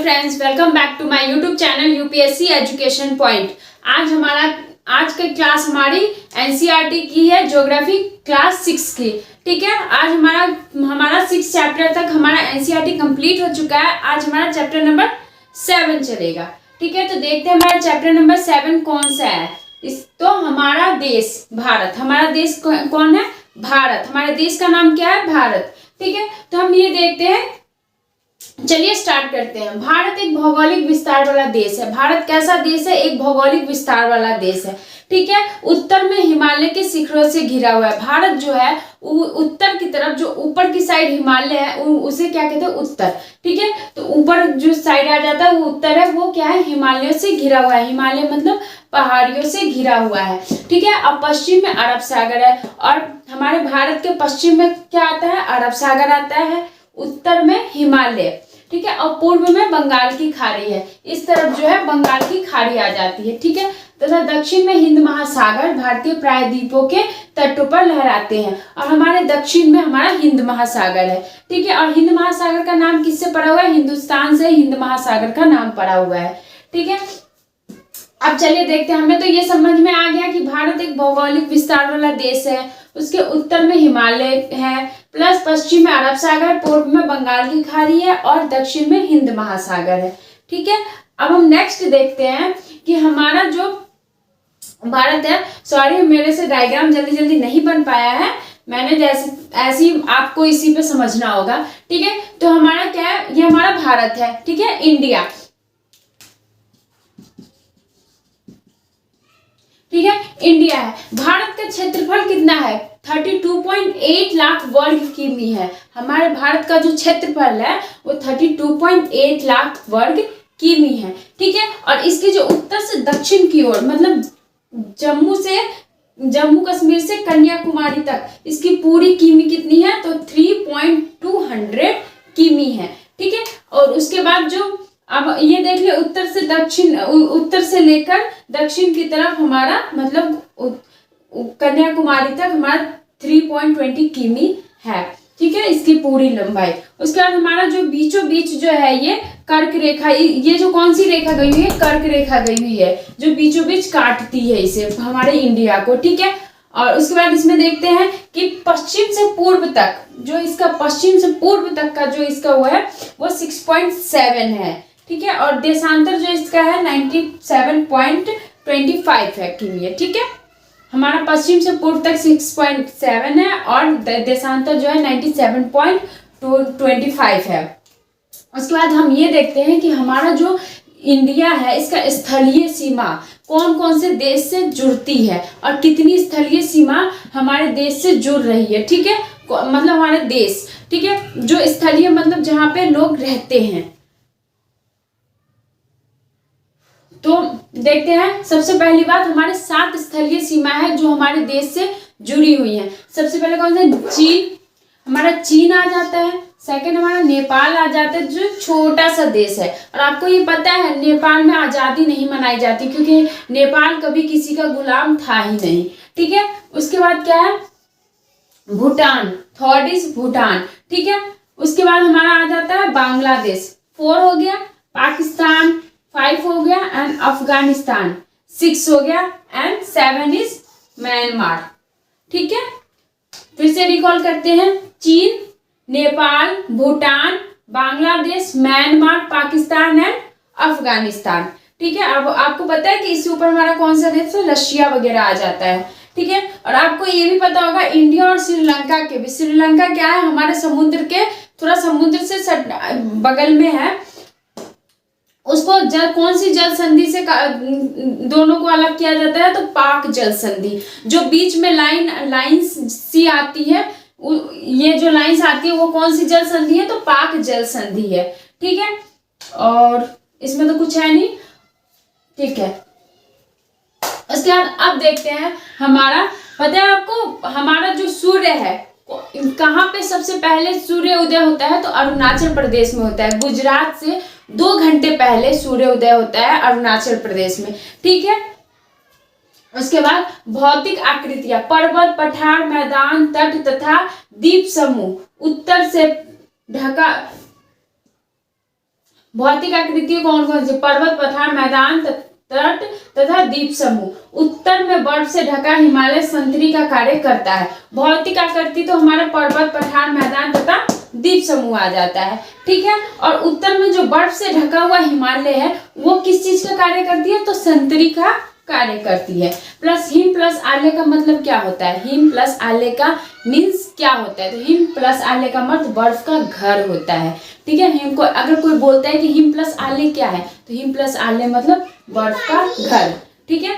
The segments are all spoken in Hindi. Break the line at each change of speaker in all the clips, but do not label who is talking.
Friends, welcome back to my YouTube channel UPSC education point. आज की क्लास हमारी एनसीईआरटी की है, ज्योग्राफी क्लास 6 की। ठीक है, आज हमारा 6 चैप्टर तक हमारा एनसीईआरटी कंप्लीट हो चुका है। आज हमारा चैप्टर नंबर 7 चलेगा। ठीक है, तो देखते हैं हमारा चैप्टर नंबर 7 कौन सा है। तो हमारा देश भारत, हमारा देश कौन है? भारत। हमारे देश का नाम क्या है? भारत। ठीक है, तो हम ये देखते हैं, चलिए स्टार्ट करते हैं। भारत एक भौगोलिक विस्तार वाला देश है। भारत कैसा देश है? एक भौगोलिक विस्तार वाला देश है। ठीक है, उत्तर में हिमालय के शिखरों से घिरा हुआ है। भारत जो है उत्तर की तरफ, जो ऊपर की साइड हिमालय है उसे क्या कहते हैं? उत्तर। ठीक है, तो ऊपर जो साइड आ जाता है वो उत्तर है, वो क्या है? हिमालय से घिरा हुआ है। हिमालय मतलब पहाड़ियों से घिरा हुआ है। ठीक है, अब पश्चिम में अरब सागर है, और हमारे भारत के पश्चिम में क्या आता है? अरब सागर आता है, उत्तर में हिमालय। ठीक है, और पूर्व में बंगाल की खाड़ी है। इस तरफ जो है बंगाल की खाड़ी आ जाती है। ठीक है, तथा दक्षिण में हिंद महासागर भारतीय प्रायद्वीपों के तटों पर लहराते हैं, और हमारे दक्षिण में हमारा हिंद महासागर है। ठीक है, और हिंद महासागर का नाम किससे पड़ा हुआ है? हिंदुस्तान से हिंद महासागर का नाम पड़ा हुआ है। ठीक है, अब चलिए देखते हैं। हमें तो ये समझ में आ गया कि भारत एक भौगोलिक विस्तार वाला देश है। उसके उत्तर में हिमालय है, प्लस पश्चिम में अरब सागर, पूर्व में बंगाल की खाड़ी है, और दक्षिण में हिंद महासागर है। ठीक है, अब हम नेक्स्ट देखते हैं कि हमारा जो भारत है, सॉरी मेरे से डायग्राम जल्दी नहीं बन पाया है, मैंने जैसे ऐसे ही आपको इसी पे समझना होगा। ठीक है, तो हमारा क्या है? ये हमारा भारत है। ठीक है, इंडिया। ठीक है, इंडिया है। भारत का क्षेत्रफल कितना है? 32.8 लाख वर्ग किमी है। हमारे भारत का जो क्षेत्रफल है वो 32.8 लाख वर्ग किमी है। ठीक है, और इसकी जो उत्तर से दक्षिण की ओर, मतलब जम्मू कश्मीर से कन्याकुमारी तक इसकी पूरी किमी कितनी है? तो 3.200 किमी है। ठीक है, और उसके बाद जो अब ये देख ले, उत्तर से दक्षिण, उत्तर से लेकर दक्षिण की तरफ हमारा मतलब कन्याकुमारी तक हमारा 3.20 किमी है। ठीक है, इसकी पूरी लंबाई। उसके बाद हमारा जो बीचों बीच जो है ये कर्क रेखा, ये जो कौन सी रेखा गई हुई है? कर्क रेखा गई हुई है, जो बीचों बीच काटती है इसे, हमारे इंडिया को। ठीक है, और उसके बाद इसमें देखते हैं कि पश्चिम से पूर्व तक, जो इसका पश्चिम से पूर्व तक का जो इसका वो है वो 6.7 है। ठीक है, और देशांतर जो इसका है 97.25 है किमी है। ठीक है, हमारा पश्चिम से पूर्व तक 6.7 है, और देशांतर जो है 97.25 है। उसके बाद हम ये देखते हैं कि हमारा जो इंडिया है, इसका स्थलीय सीमा कौन कौन से देश से जुड़ती है, और कितनी स्थलीय सीमा हमारे देश से जुड़ रही है। ठीक है, मतलब हमारे देश, ठीक है, जो स्थलीय मतलब जहाँ पे लोग रहते हैं। तो देखते हैं, सबसे पहली बात, हमारे 7 स्थलीय सीमा है जो हमारे देश से जुड़ी हुई है। सबसे पहले कौन सा? चीन। हमारा चीन आ जाता है। सेकंड हमारा नेपाल आ जाता है, जो छोटा सा देश है। और आपको ये पता है नेपाल में आज़ादी नहीं मनाई जाती, क्योंकि नेपाल कभी किसी का गुलाम था ही नहीं। ठीक है, उसके बाद क्या है? भूटान। Third is Bhutan. ठीक है, उसके बाद हमारा आ जाता है बांग्लादेश। 4 हो गया। पाकिस्तान 5 हो गया, एंड अफगानिस्तान 6 हो गया, एंड 7 इज म्यांमार। ठीक है, फिर से रिकॉल करते हैं। चीन, नेपाल, भूटान, बांग्लादेश, म्यांमार, पाकिस्तान एंड अफगानिस्तान। ठीक है, अब आपको पता है कि इसके ऊपर हमारा कौन सा देश है? रशिया वगैरह आ जाता है। ठीक है, और आपको ये भी पता होगा इंडिया और श्रीलंका के भी। श्रीलंका क्या है? हमारे समुद्र के थोड़ा समुद्र से बगल में है। उसको कौन सी जल संधि से दोनों को अलग किया जाता है? तो पाक जल संधि। जो बीच में लाइंस सी आती है, ये जो लाइंस आती है वो कौन सी जल संधि है? तो पाक जल संधि है। ठीक है, और इसमें तो कुछ है नहीं। ठीक है, उसके बाद अब देखते हैं, हमारा पता है आपको, हमारा जो सूर्य है कहाँ पे सबसे पहले सूर्य उदय होता है? तो अरुणाचल प्रदेश में होता है। गुजरात से 2 घंटे पहले सूर्य उदय होता है अरुणाचल प्रदेश में। ठीक है, उसके बाद भौतिक आकृतियां, पर्वत, पठार, मैदान, तट तथा द्वीप समूह उत्तर से ढका भौतिक आकृतियां कौन कौन सी? पर्वत, पठार, मैदान, तट तथा द्वीप समूह। उत्तर में बर्फ से ढका हिमालय संतरी का कार्य करता है। भौतिक आकृति तो हमारा पर्वत, पठार, मैदान तथा द्वीप समूह आ जाता है, ठीक है। और उत्तर में जो बर्फ से ढका हुआ हिमालय है वो किस चीज का कार्य करती है? तो संतरी का कार्य करती है। प्लस हिम प्लस आर्य का मतलब क्या होता है? हिम प्लस आर्य का मीन्स क्या होता है? तो हिम प्लस आर्य का मतलब बर्फ का घर होता है, ठीक है। हिम को अगर कोई बोलता है कि हिम प्लस आर्य क्या है, तो हिम प्लस आर्य मतलब बर्फ का घर, ठीक है।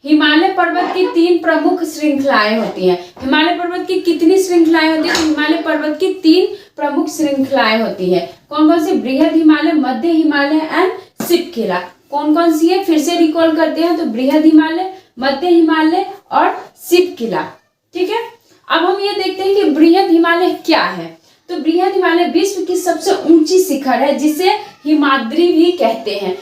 हिमालय पर्वत की 3 प्रमुख श्रृंखलाएं होती हैं। हिमालय पर्वत की कितनी श्रृंखलाएं होती है? तो हिमालय पर्वत की 3 प्रमुख श्रृंखलाएं होती है। कौन कौन सी? बृहद हिमालय, मध्य हिमालय एंड शिवकिला। कौन कौन सी है? फिर से रिकॉल करते हैं। तो बृहद हिमालय, मध्य हिमालय और शिवकिला, ठीक है। अब हम ये देखते हैं कि बृहद हिमालय क्या है। तो बृहद हिमालय विश्व की सबसे ऊंची शिखर है जिसे हिमाद्री भी कहते हैं।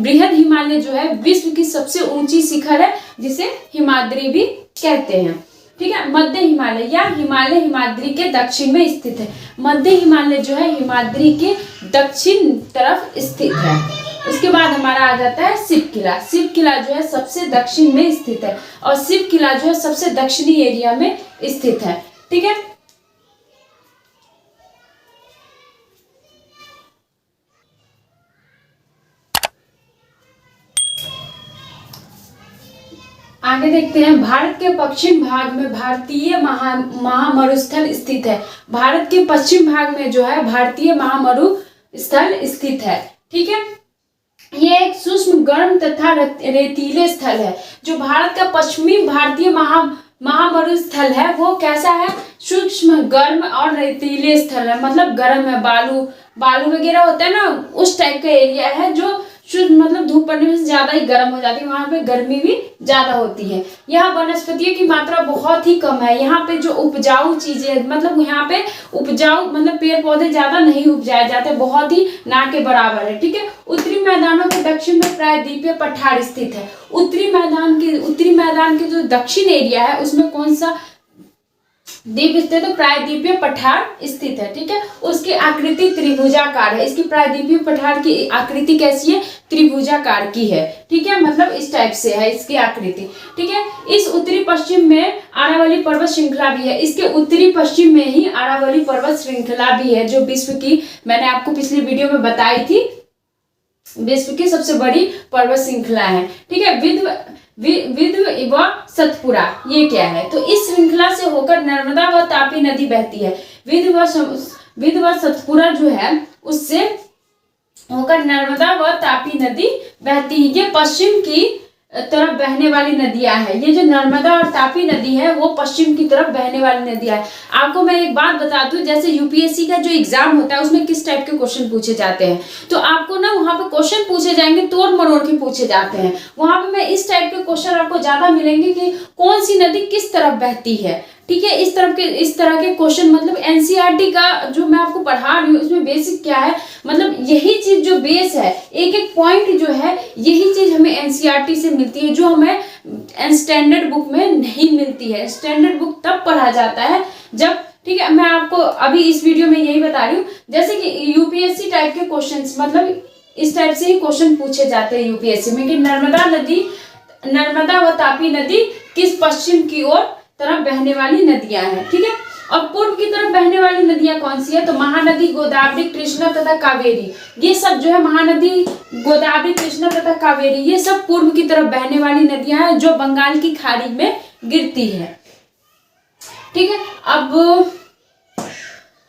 बृहद हिमालय जो है विश्व की सबसे ऊंची शिखर है जिसे हिमाद्री भी कहते हैं, ठीक है। मध्य हिमालय या हिमालय हिमाद्री के दक्षिण में स्थित है। मध्य हिमालय जो है हिमाद्री के दक्षिण तरफ स्थित है। उसके बाद हमारा आ जाता है शिवकिला। शिवकिला जो है सबसे दक्षिण में स्थित है और शिवकिला जो है सबसे दक्षिणी एरिया में स्थित है, ठीक है। आगे देखते हैं। भारत के पश्चिम भाग में भारतीय महामरुस्थल स्थित है। भारत के पश्चिम भाग में जो है भारतीय महामरुस्थल स्थित है, ठीक है। ये एक सूक्ष्म गर्म तथा रेतीले स्थल है। जो भारत का पश्चिमी भारतीय महामरुस्थल है वो कैसा है? सूक्ष्म गर्म और रेतीले स्थल है, मतलब गर्म है, बालू वगैरह होता है ना, उस टाइप का एरिया है जो मतलब धूप पड़ने से ज्यादा ही गर्म हो जाती है। वहां पे गर्मी भी ज्यादा होती है। यहाँ वनस्पतियों की मात्रा बहुत ही कम है। यहाँ पे जो उपजाऊ चीजें मतलब यहाँ पे उपजाऊ मतलब पेड़ पौधे ज्यादा नहीं उपजाए जाते, बहुत ही ना के बराबर है, ठीक है। उत्तरी मैदानों के दक्षिण में प्रायद्वीपीय पठार स्थित है। उत्तरी मैदान के जो दक्षिण एरिया है उसमें कौन सा द्वीप स्थित है? प्रायद्वीपीय पठार स्थित है, ठीक है। उसकी आकृति त्रिभुजाकार है। इसकी प्रायद्वीपीय पठार की आकृति कैसी है? त्रिभुजाकार की है, ठीक है। मतलब इस टाइप से है इसकी आकृति, ठीक है। इस उत्तरी पश्चिम में अरावली पर्वत श्रृंखला भी है। इसके उत्तरी पश्चिम में ही अरावली पर्वत श्रृंखला भी है जो विश्व की, मैंने आपको पिछली वीडियो में बताई थी, विश्व की सबसे बड़ी पर्वत श्रृंखला है, ठीक है। विंध्य व सतपुरा ये क्या है? तो इस श्रृंखला से होकर नर्मदा व तापी नदी बहती है। विंध्य व सतपुरा जो है उससे होकर नर्मदा व तापी नदी बहती है। ये पश्चिम की तरफ बहने वाली नदियां हैं। ये जो नर्मदा और तापी नदी है वो पश्चिम की तरफ बहने वाली नदियां है। आपको मैं एक बात बता दूं, जैसे यूपीएससी का जो एग्जाम होता है उसमें किस टाइप के क्वेश्चन पूछे जाते हैं, तो आपको ना वहां पे क्वेश्चन पूछे जाएंगे तोड़ मरोड़ के पूछे जाते हैं। वहां पे मैं इस टाइप के क्वेश्चन आपको ज्यादा मिलेंगे कि कौन सी नदी किस तरफ बहती है, ठीक है। इस तरह के क्वेश्चन मतलब एनसीईआरटी का जो मैं आपको पढ़ा रही हूँ उसमें बेसिक क्या है, मतलब यही चीज जो बेस है, एक एक पॉइंट जो है यही चीज हमें एनसीईआरटी से मिलती है जो हमें स्टैंडर्ड बुक में नहीं मिलती है। स्टैंडर्ड बुक तब पढ़ा जाता है जब, ठीक है। मैं आपको अभी इस वीडियो में यही बता रही हूँ, जैसे कि यूपीएससी टाइप के क्वेश्चन मतलब इस टाइप से ही क्वेश्चन पूछे जाते हैं यूपीएससी में कि नर्मदा व तापी नदी किस पश्चिम की ओर तरफ बहने वाली नदियां हैं, ठीक है। और पूर्व की तरफ बहने वाली नदियां कौन सी है? तो महानदी, गोदावरी, कृष्णा तथा कावेरी। ये सब जो है महानदी, गोदावरी, कृष्णा तथा कावेरी ये सब पूर्व की तरफ बहने वाली नदियां हैं जो बंगाल की खाड़ी में गिरती है, ठीक है। अब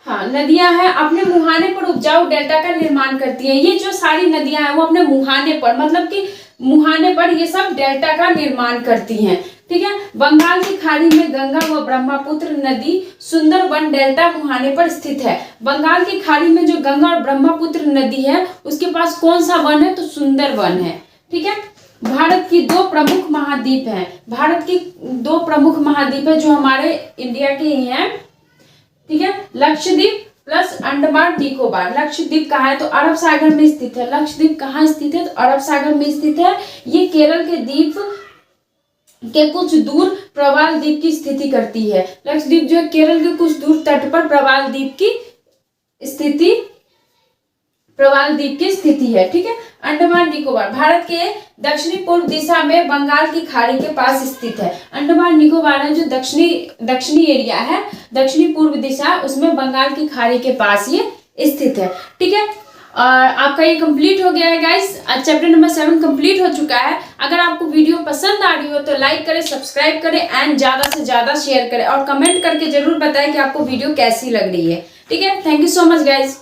हाँ, नदियां हैं अपने मुहाने पर उपजाऊ डेल्टा का निर्माण करती हैं। ये जो सारी नदियां हैं वो अपने मुहाने पर मतलब कि मुहाने पर ये सब डेल्टा का निर्माण करती हैं, ठीक है। बंगाल की खाड़ी में गंगा व ब्रह्मपुत्र नदी सुंदरबन डेल्टा मुहाने पर स्थित है। बंगाल की खाड़ी में जो गंगा और ब्रह्मपुत्र नदी है उसके पास कौन सा वन है? तो सुंदरबन है, ठीक है। भारत की 2 प्रमुख महाद्वीप हैं। भारत की 2 प्रमुख महाद्वीप है जो हमारे इंडिया के ही हैं, ठीक है। लक्षद्वीप प्लस अंडमान निकोबार। लक्षद्वीप कहाँ है? तो अरब सागर में स्थित है। लक्षद्वीप कहाँ स्थित है? तो अरब सागर में स्थित है। ये केरल के द्वीप के कुछ दूर प्रवाल द्वीप की स्थिति करती है। लक्षद्वीप जो है केरल के कुछ दूर तट पर प्रवाल द्वीप की स्थिति प्रवाल द्वीप की स्थिति है। ठीक है, अंडमान निकोबार भारत के दक्षिणी पूर्व दिशा में बंगाल की खाड़ी के पास स्थित है। अंडमान निकोबार जो दक्षिणी एरिया है, दक्षिणी पूर्व दिशा, उसमें बंगाल की खाड़ी के पास ये स्थित है। ठीक है, और आपका ये कंप्लीट हो गया है गाइस, चैप्टर नंबर 7 कंप्लीट हो चुका है। अगर आपको वीडियो पसंद आ रही हो तो लाइक करें, सब्सक्राइब करें एंड ज़्यादा से ज़्यादा शेयर करें और कमेंट करके जरूर बताएं कि आपको वीडियो कैसी लग रही है। ठीक है, thank you so much guys.